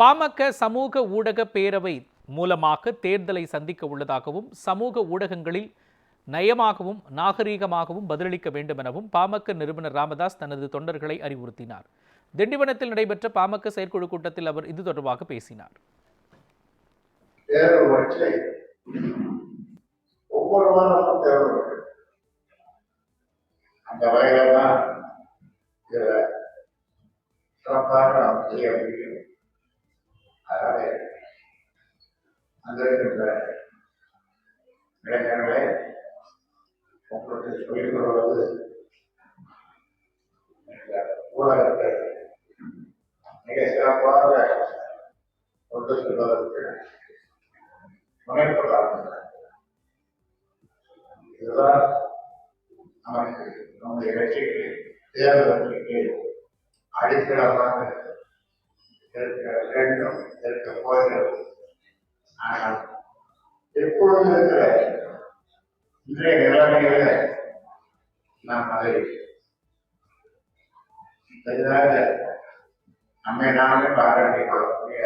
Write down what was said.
பாமக சமூக ஊடக பேரவை மூலமாக தேர்தலை சந்திக்க உள்ளதாகவும் சமூக ஊடகங்களில் நயமாகவும் நாகரீகமாகவும் பதிலளிக்க வேண்டும் எனவும் பாமக நிறுவனர் ராமதாஸ் தனது தொண்டர்களை அறிவுறுத்தினார். திண்டிவனத்தில் நடைபெற்ற பாமக செயற்குழு கூட்டத்தில் அவர் இது தொடர்பாக பேசினார். ஒவ்வொரு வாரமும் தேவை அந்த வகையில தான் சிறப்பாக நாம் செய்ய முடியும். அதாவது அங்கிருக்கின்ற இளைஞர்களை உங்களுக்கு சொல்லிக் கொள்வது ஊடகத்தை மிக சிறப்பாக கொண்டு செல்வதற்கு முனைப்பதாக இதுதான் நமக்கு நம்முடைய வெற்றிக்கு தேர்தலுக்கு அடித்தளமாக இருக்க வேண்டும், இருக்க போகிறது. ஆனால் எப்பொழுது இருக்கிற இன்றைய நிலைமையில நாம் அதை பெரிதாக நம்மை நாமே பாராட்டிக் கொள்ளக்கூடிய